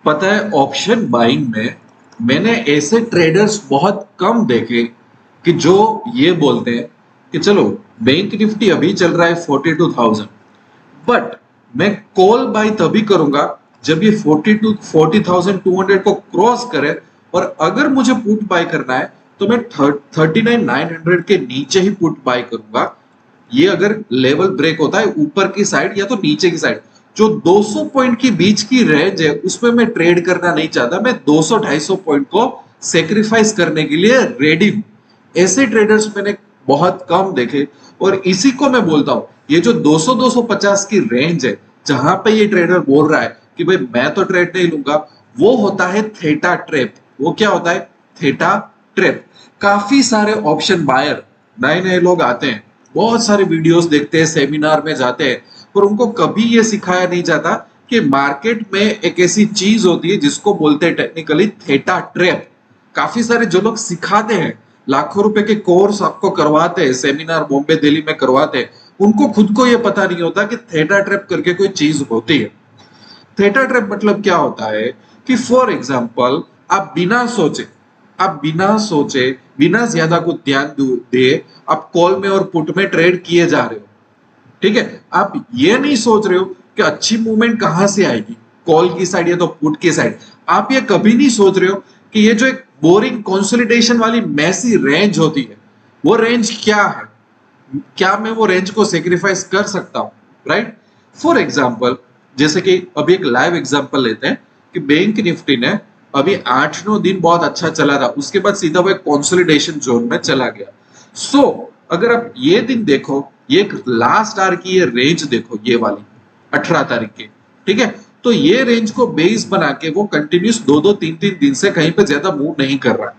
पता है option buying में मैंने ऐसे ट्रेडर्स बहुत कम देखे कि जो ये बोलते हैं कि चलो बैंक निफ्टी अभी चल रहा है 42,000, बट मैं कॉल बाय तभी करूंगा जब ये 40,200 को क्रॉस करे, और अगर मुझे पुट बाय करना है तो मैं 39,900 के नीचे ही पुट बाय करूंगा। ये अगर लेवल ब्रेक होता है ऊपर की साइड या तो नीचे की साइड, जो 200 पॉइंट के बीच की रेंज है उसमें मैं ट्रेड करना नहीं चाहता। मैं 200-250 पॉइंट को सेक्रीफाइस करने के लिए रेडी हूं। ऐसे ट्रेडर्स मैंने बहुत कम देखे, और इसी को मैं बोलता हूं ये जो 200-250 की रेंज है जहां पे ये ट्रेडर बोल रहा है कि भाई मैं तो ट्रेड नहीं लूंगा, वो होता है थेटा ट्रैप। वो क्या होता है? Theta trap. काफी सारे ऑप्शन बायर नए नए लोग आते हैं, बहुत सारे वीडियोस देखते हैं, सेमिनार में जाते हैं, पर उनको कभी ये सिखाया नहीं जाता कि मार्केट में एक ऐसी चीज होती है जिसको बोलते हैं टेक्निकली थेटा ट्रैप। काफी सारे जो लोग सिखाते हैं, लाखों रुपए के कोर्स आपको करवाते हैं, सेमिनार बॉम्बे दिल्ली में करवाते हैं, उनको खुद को ये पता नहीं होता कि थेटा ट्रैप करके कोई चीज होती है। थेटा ट्रैप मतलब क्या होता है कि फॉर एग्जाम्पल आप बिना सोचे बिना ज्यादा को ध्यान दिए आप कॉल में और पुट में ट्रेड किए जा रहे हो। ठीक है, आप ये नहीं सोच रहे हो कि अच्छी मूवमेंट कहां से आएगी, कॉल की साइड या तो पुट की साइड। आप ये कभी नहीं सोच रहे हो कि ये जो एक बोरिंग कंसोलिडेशन वाली मैसी रेंज होती है, वो रेंज क्या है, क्या मैं वो रेंज को सेक्रीफाइस कर सकता हूं? राइट। फॉर एग्जाम्पल, जैसे कि अभी एक लाइव एग्जाम्पल लेते हैं कि बैंक निफ्टी ने अभी 8-9 दिन बहुत अच्छा चला था, उसके बाद सीधा वो एक कंसोलिडेशन जोन में चला गया। सो अगर आप ये दिन देखो, ये लास्ट आवर की ये रेंज देखो, ये वाली 18 तारीख की, ठीक है, तो ये रेंज को बेस बना के वो कंटिन्यूस 2-2, 3-3 दिन से कहीं पे ज्यादा मूव नहीं कर रहा है।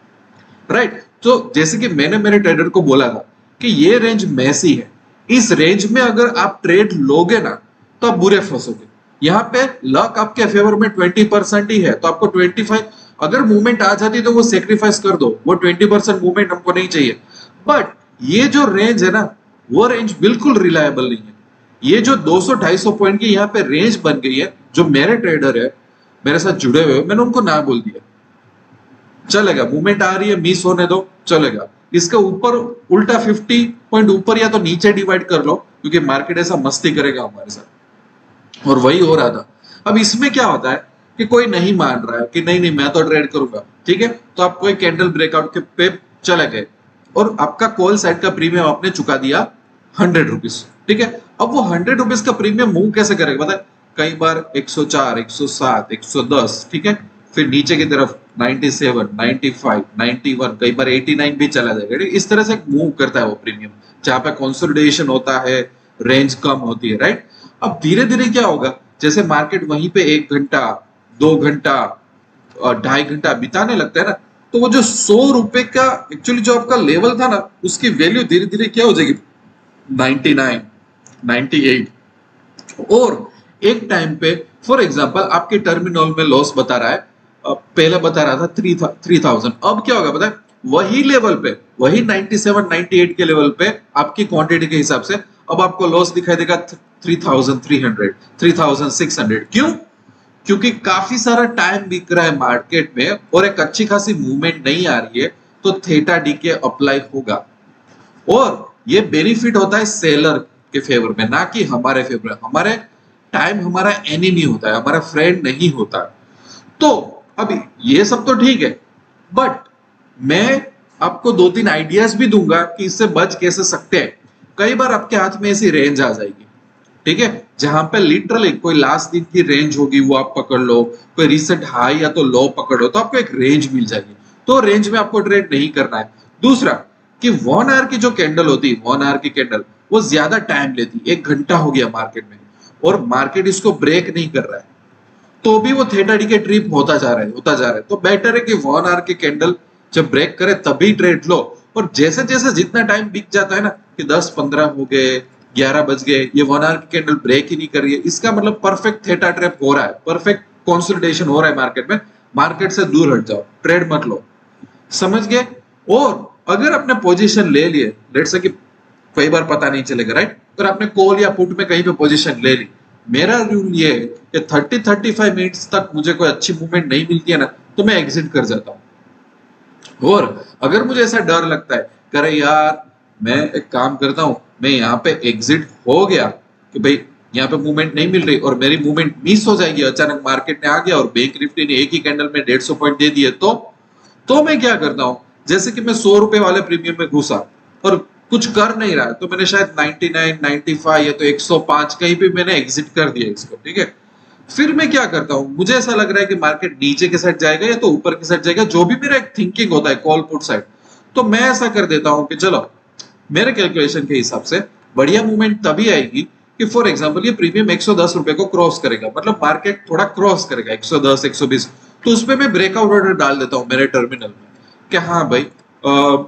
राइट। तो जैसे कि मैंने मेरे ट्रेडर को बोला था कि ये रेंज मैसी है, इस रेंज में अगर आप ट्रेड लोगे ना तो आप बुरे फंसोगे। यहाँ पे लक आपके फेवर में 20% ही है, तो आपको 25, अगर मूवमेंट आ जाती तो वो सेक्रीफाइस कर दो, वो 20% मूवमेंट हमको नहीं चाहिए। बट ये जो रेंज है ना, वो रेंज बिल्कुल रिलायबल नहीं है। ये जो 200-250 पॉइंट की यहाँ पे रेंज बन गई है, जो मेरे ट्रेडर है मेरे साथ जुड़े हुए, मैंने उनको ना बोल दिया चलेगा, मूवमेंट आ रही है मिस होने दो, चलेगा। इसका ऊपर उल्टा 50 पॉइंट ऊपर या तो नीचे डिवाइड कर लो, क्योंकि मार्केट ऐसा मस्ती करेगा हमारे साथ, और वही हो रहा था। अब इसमें क्या होता है कि कोई नहीं मान रहा है कि नहीं नहीं मैं तो ट्रेड करूंगा, ठीक है, तो आप कोई कैंडल ब्रेकआउट के पे चले गए और आपका कॉल साइड का प्रीमियम आपने चुका दिया 100 रुपीज, ठीक है। अब वो 100 रुपीज का प्रीमियम मूव कैसे करेगा पता है? कई बार 104, 107, 110, ठीक है, फिर नीचे की तरफ 97, 95, 91, कई बार 89 भी चला जाएगा। इस तरह से मूव करता है वो प्रीमियम, जहां पे कंसोलिडेशन होता है, रेंज कम होती है। राइट। अब धीरे धीरे क्या होगा, जैसे मार्केट वहीं पे 1 घंटा, 2 घंटा, 2.5 घंटा बिताने लगता है ना, तो वो जो 100 रुपए का एक्चुअली जो आपका लेवल था ना, उसकी वैल्यू धीरे धीरे क्या हो जाएगी, 99, 98। और एक टाइम पे फॉर एग्जांपल आपके टर्मिनल में लॉस बता रहा है, पहले बता रहा था 3,000, अब क्या होगा पता है? वही लेवल पे, वही 97, 98 के लेवल पे आपकी क्वांटिटी के हिसाब से अब आपको लॉस दिखाई देगा 3,300, 3,600। क्यों? क्योंकि काफी सारा टाइम बिक रहा है मार्केट में और एक अच्छी खासी मूवमेंट नहीं आ रही है, तो थीटा डी के अप्लाई होगा। और ये बेनिफिट होता है सेलर के फेवर में, ना कि हमारे फेवर में। हमारे टाइम हमारा एनिमी होता है, हमारा फ्रेंड नहीं होता। तो अभी ये सब तो ठीक है, बट मैं आपको 2-3 आइडियाज भी दूंगा कि इससे बच कैसे सकते हैं। कई बार आपके हाथ में ऐसी रेंज आ जाएगी, ठीक है, जहां पे लिटरली कोई लास्ट दिन की रेंज होगी वो आप पकड़ लो, कोई रिसेंट हाई या तो लो पकड़ लो, तो आपको एक रेंज मिल जाएगी। तो रेंज में आपको ट्रेड नहीं करना है। दूसरा कि 1 आवर की जो कैंडल होती है, 1 आवर की कैंडल वो ज्यादा टाइम लेती है, 1 घंटा हो गया मार्केट में और मार्केट इसको ब्रेक नहीं कर रहा है, तो भी वो थीटा डी के ट्रिप होता जा रहा है। तो बेटर है कि 1 आवर की कैंडल जब ब्रेक करे तभी ट्रेड लो। और जैसे जैसे जितना टाइम बिक जाता है ना कि 10-15 हो गए, 11 बज गए, ये 1 आवर की कैंडल ब्रेक ही नहीं कर रही है, इसका मतलब परफेक्ट थीटा ट्रैप हो रहा है, परफेक्ट कंसोलिडेशन हो रहा है मार्केट में। मार्केट से दूर हट जाओ, ट्रेड मत लो। समझ गए? और अगर आपने पोजीशन ले लिए, लेट्स से कि कई बार पता नहीं चलेगा, राइट, अगर आपने कॉल या पुट में कहीं पे पोजीशन ले ली, मेरा रूल ये है कि 30-35 मिनट्स तक मुझे कोई अच्छी मूवमेंट नहीं मिलती है ना, तो मैं एग्जिट कर जाता हूँ। और अगर मुझे ऐसा डर लगता है कि अरे यार मैं एक काम करता हूँ, मैं यहाँ पे एग्जिट हो गया कि भाई यहाँ पे मूवमेंट नहीं मिल रही और मेरी मूवमेंट मिस हो जाएगी, अचानक मार्केट ने आ गया और बैंक निफ्टी ने एक ही कैंडल में 150 पॉइंट दे दिए, तो मैं क्या करता हूँ, जैसे कि मैं 100 रुपए वाले प्रीमियम में घुसा और कुछ कर नहीं रहा है, तो मैंने शायद 99, 95 या तो 105 कहीं पे मैंने एग्जिट कर दिया इसको, ठीक है। फिर मैं क्या करता हूँ, मुझे ऐसा लग रहा है कि मार्केट नीचे के साइड जाएगा या तो ऊपर की साइड जाएगा, जो भी मेरा एक थिंकिंग होता है कॉल पुट साइड, तो मैं ऐसा कर देता हूँ कि चलो मेरे कैलकुलेशन के हिसाब से बढ़िया मूवमेंट तभी आएगी कि फॉर एग्जांपल ये प्रीमियम 110 रुपए को क्रॉस करेगा, मतलब मार्केट थोड़ा क्रॉस करेगा 110 120, तो उसपे मैं ब्रेकआउट ऑर्डर डाल देता हूँ मेरे टर्मिनल में कि हाँ भाई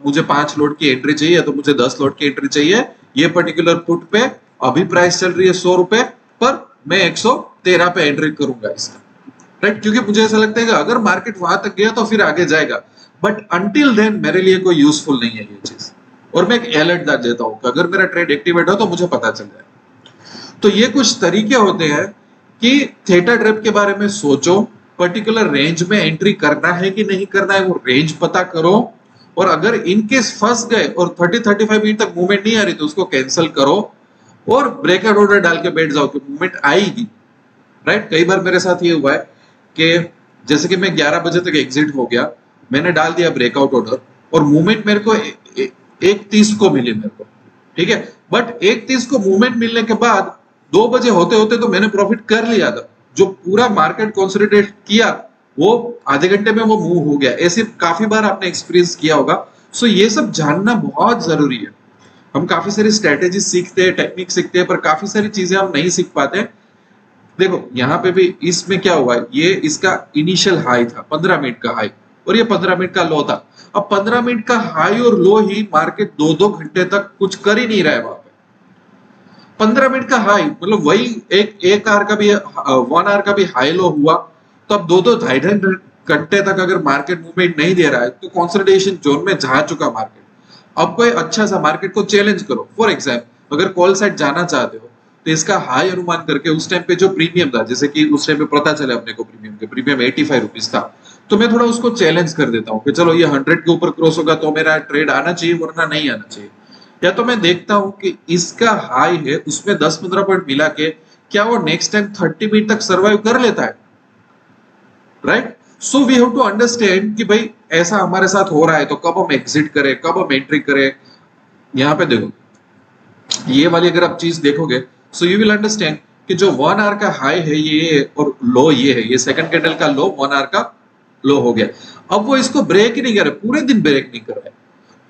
मुझे 5 लोड की एंट्री चाहिए तो मुझे 10 लोड की एंट्री चाहिए, ये पर्टिकुलर पुट पे अभी प्राइस चल रही है 100 रुपए पर, मैं 113 पे एंट्री करूंगा इसका, राइट, क्योंकि मुझे ऐसा लगता है कि अगर मार्केट वहां तक गया तो फिर आगे जाएगा, बट अंटिल देन मेरे लिए कोई यूजफुल नहीं है ये चीज। और मैं एक अलर्ट डाल देता हूँ कि अगर मेरा ट्रेड एक्टिवेट हो तो मुझे पता चल जाए। तो ये कुछ तरीके होते हैं कि थीटा ट्रैप के बारे में सोचो, पर्टिकुलर रेंज में एंट्री करना है कि नहीं करना है वो रेंज पता करो, और अगर इन केस फंस गए और 30-35 मिनट तक मूवमेंट नहीं आ रही तो उसको कैंसिल करो और ब्रेकआउट ऑर्डर डाल के बैठ जाओ कि मूवमेंट आएगी, राइट। कई बार मेरे साथ ये हुआ है कि जैसे कि मैं 11 बजे तक एग्जिट हो गया, मैंने डाल दिया ब्रेकआउट ऑर्डर और मूवमेंट मेरे को 1:30 को मिली मेरे को, ठीक है, बट 1:30 को मूवमेंट मिलने के बाद 2 बजे होते होते तो मैंने प्रॉफिट कर लिया था, जो पूरा मार्केट कंसोलिडेट किया वो आधे घंटे में वो मूव हो गया। ऐसे काफी बार आपने एक्सपीरियंस किया होगा। सो ये सब जानना बहुत जरूरी है। हम काफी सारी स्ट्रेटेजी सीखते हैं, टेक्निक सीखते हैं, पर काफी सारी चीजें हम नहीं सीख पाते। देखो यहाँ पे भी इसमें क्या हुआ है, ये इसका इनिशियल हाई था 15 मिनट का हाई और ये 15 मिनट का लो था। अब 15 मिनट का हाई और लो ही मार्केट 2-2 घंटे तक कुछ कर ही नहीं रहा है वहां पे। 15 मिनट का हाई मतलब वही एक आवर का भी 1 आवर का भी हाई लो हुआ, तो अब 2-2 2.5 घंटे तक अगर मार्केट मूवमेंट नहीं दे रहा है तो कंसोलिडेशन जोन में जा चुका मार्केट। अब कोई अच्छा सा मार्केट को चैलेंज करो, फॉर एग्जाम्पल अगर कॉल साइड जाना चाहते हो तो इसका हाई अनुमान करके उस टाइम पे जो प्रीमियम था, जैसे कि उस टाइम पे पता चले अपने को प्रीमियम 85 रुपीज था, तो मैं थोड़ा उसको चैलेंज कर देता हूँ कि चलो ये 100 के ऊपर क्रॉस होगा तो मेरा ट्रेड आना चाहिए वरना नहीं आना चाहिए। या तो मैं देखता हूँ कि इसका हाई है उसमें 10-15 पॉइंट मिला के क्या वो नेक्स्ट टाइम 30 मिनट तक सर्वाइव कर लेता है, right. So we have to understand कि भाई ऐसा हमारे साथ हो रहा है तो कब हम एग्जिट करें, कब हम एंट्री करें। यहाँ पे देखो ये वाली अगर आप चीज देखोगे सो यू विल अंडरस्टैंड कि जो 1 आवर का हाई है ये और लो ये है, ये सेकंड कैंडल का लो 1 आवर का लो हो गया। अब वो इसको ब्रेक ही नहीं कर रहे, पूरे दिन ब्रेक नहीं कर रहे।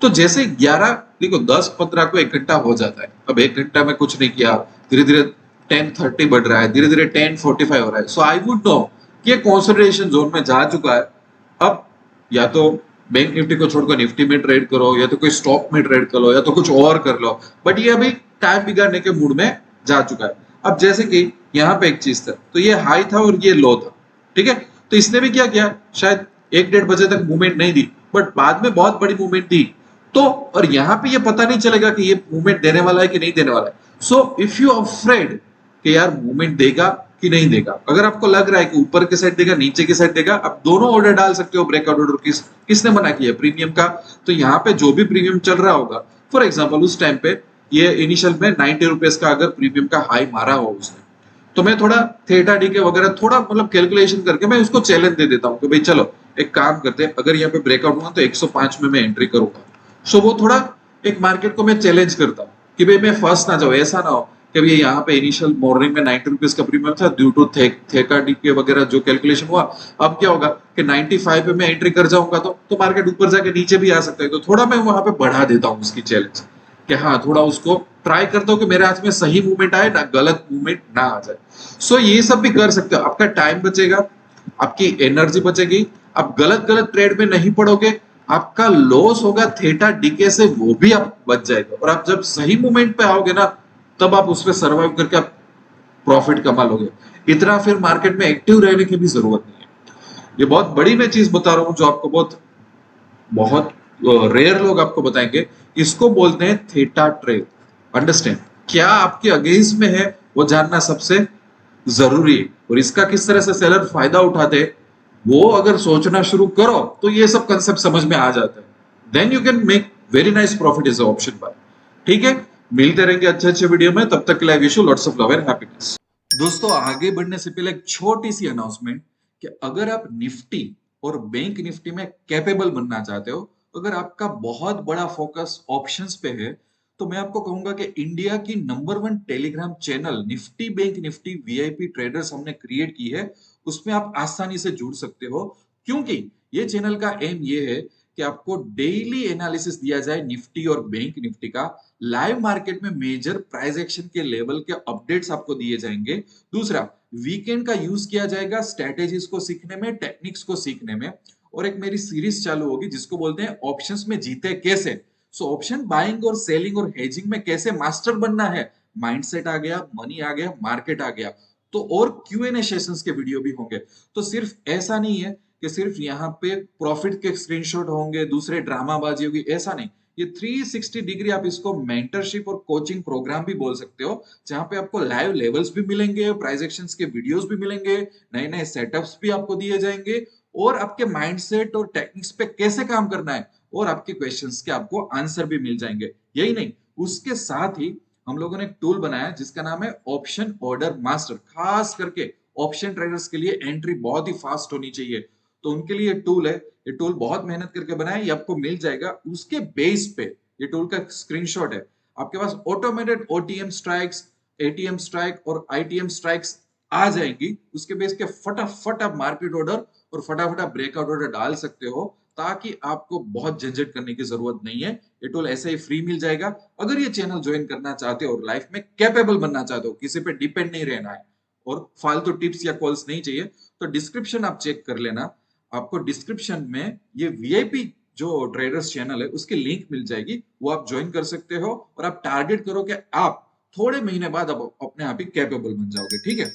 तो जैसे 11 देखो 10-15 को 1 घंटा हो जाता है, अब 1 घंटा में कुछ नहीं किया, धीरे धीरे 10:30 बढ़ रहा है, धीरे धीरे 10:45 हो रहा है। सो आई वुड नो कि कंसोलिडेशन जोन में जा चुका है। अब या तो बैंक निफ्टी को छोड़कर निफ्टी में ट्रेड करो या तो कोई स्टॉक में ट्रेड करो या तो कुछ और कर लो, बट ये अभी टाइम बिगाड़ने के मूड में जा चुका है। अब जैसे कि यहाँ पे एक चीज था, तो ये हाई था और ये लो था, ठीक है, तो इसने भी क्या किया, शायद 1-1:30 बजे तक मूवमेंट नहीं दी बट बाद में बहुत बड़ी मूवमेंट दी। तो और यहाँ पे ये पता नहीं चलेगा कि ये मूवमेंट देने वाला है कि नहीं देने वाला है। सो इफ यू अफ्रेड कि यार मूवमेंट देगा कि नहीं देगा, अगर आपको लग रहा है कि ऊपर के साइड देगा नीचे की साइड देगा, आप दोनों ऑर्डर डाल सकते हो ब्रेकआउट ऑर्डर। किसने मना किया, प्रीमियम का। तो यहाँ पे जो भी प्रीमियम चल रहा होगा, फॉर एग्जाम्पल उस टाइम पे ये इनिशियल में 90 रुपीज का अगर प्रीमियम का हाई मारा हो उसने, तो मैं थोड़ा थीटा डी के वगैरह थोड़ा मतलब कैलकुलेशन करके मैं उसको चैलेंज दे देता हूँ कि भाई चलो एक काम करते हैं, अगर यहाँ पे ब्रेकआउट हुआ तो 105 में मैं एंट्री करूंगा। सो वो थोड़ा एक मार्केट को मैं चैलेंज करता हूँ कि भाई मैं फर्स्ट ना जाऊँ, ऐसा ना हो कि भाई यहाँ पे इनिशियल मॉर्निंग में 90 रुपीज का प्रीमियम था, ड्यू टू थीटा डी के वगैरह जो कैलकुलेशन हुआ, अब क्या होगा कि 95 पे मैं एंट्री कर जाऊंगा तो मार्केट ऊपर जाके नीचे भी आ सकता है। तो थोड़ा मैं वहां पे बढ़ा देता हूँ उसकी चैलेंज कि हाँ थोड़ा उसको ट्राई करता हूँ कि मेरे हाथ में सही मूवमेंट आए ना गलत मूवमेंट ना आ जाए। सो ये सब भी कर सकते हो, आपका टाइम बचेगा, आपकी एनर्जी बचेगी, आप गलत गलत ट्रेड में नहीं पड़ोगे, आपका लॉस होगा थीटा डीके से वो भी आप बच जाएगा, और आप जब सही मूवमेंट पे आओगे ना तब आप उसपे सर्वाइव करके आप प्रॉफिट कमा लोगे। इतना फिर मार्केट में एक्टिव रहने की भी जरूरत नहीं है। ये बहुत बड़ी मैं चीज बता रहा हूँ जो आपको बहुत बहुत रेयर लोग आपको बताएंगे, इसको बोलते हैं थीटा ट्रेड। अंडरस्टैंड, क्या आपके अगेंस्ट में है वो जानना सबसे जरूरी है। और इसका किस तरह से सेलर फायदा उठाते हैं, वो अगर सोचना शुरू करो तो ये सब कंसेप्ट समझ में आ जाता है। Then you can make very nice profit is option buy. ठीक है, मिलते रहेंगे अच्छे अच्छे वीडियो में, तब तक के लिए wish you lots of love and happiness. दोस्तों, आगे बढ़ने से पहले एक छोटी सी अनाउंसमेंट कि अगर आप निफ्टी और बैंक निफ्टी में कैपेबल बनना चाहते हो, अगर आपका बहुत बड़ा फोकस ऑप्शंस पे है, तो मैं आपको कहूंगा कि इंडिया की number 1 Telegram channel Nifty bank Nifty VIP traders हमने क्रिएट की है। उसमें आप आसानी से जुड़ सकते हो, क्योंकि ये चैनल का एम ये है कि आपको डेली एनालिसिस दिया जाए निफ्टी और बैंक निफ्टी का। लाइव मार्केट में मेजर प्राइस एक्शन के लेवल के अपडेट्स आपको दिए जाएंगे। दूसरा, वीकेंड का यूज किया जाएगा स्ट्रेटेजीज को सीखने में, टेक्निक्स को सीखने में। और एक मेरी सीरीज चालू होगी जिसको बोलते हैं ऑप्शंस में जीते कैसे। सो ऑप्शन बाइंग और सेलिंग और हेजिंग में कैसे मास्टर बनना है। माइंडसेट आ गया, मनी आ गया, मार्केट आ गया। तो और क्यूएनए सेशंस के वीडियो भी होंगे। तो सिर्फ ऐसा नहीं है कि सिर्फ यहाँ पे प्रॉफिट के स्क्रीनशॉट होंगे, दूसरे ड्रामाबाजी होगी, ऐसा नहीं। ये 360 डिग्री आप इसको मेंटरशिप और कोचिंग प्रोग्राम भी बोल सकते हो, जहां पे आपको लाइव लेवल्स भी मिलेंगे, प्राइस एक्शंस के वीडियोस भी मिलेंगे, नए नए सेटअप्स भी आपको दिए जाएंगे, और आपके माइंडसेट और टेक्निक्स पे कैसे काम करना है, और आपके क्वेश्चंस के आपको आंसर भी मिल जाएंगे। यही नहीं, उसके साथ ही हम लोगों ने एक टूल बनाया है जिसका नाम है ऑप्शन ऑर्डर मास्टर। खास करके ऑप्शन ट्रेडर्स के लिए एंट्री बहुत ही फास्ट होनी चाहिए, तो उनके लिए टूल है। ये टूल बहुत मेहनत करके बनाया है, ये आपको मिल जाएगा। उसके बेस पे ये टूल का स्क्रीनशॉट है, आपके पास automated OTM strikes, ATM strike और आईटीएम स्ट्राइक्स आ जाएंगी। उसके बेस के फटाफट आप मार्केट ऑर्डर और फटाफट आप ब्रेकआउट ऑर्डर डाल सकते हो, ताकि आपको बहुत झंझट करने की जरूरत नहीं है। ये टूल ऐसे ही फ्री मिल जाएगा। अगर ये चैनल ज्वाइन करना चाहते हो और लाइफ में कैपेबल बनना चाहते हो, किसी पे डिपेंड नहीं रहना है और फालतू टिप्स या कॉल्स नहीं चाहिए, तो डिस्क्रिप्शन आप चेक कर लेना। आपको डिस्क्रिप्शन में ये वीआईपी जो ट्रेडर्स चैनल है उसकी लिंक मिल जाएगी, वो आप ज्वाइन कर सकते हो। और आप टारगेट करो कि आप थोड़े महीने बाद अब अपने आप ही कैपेबल बन जाओगे। ठीक है।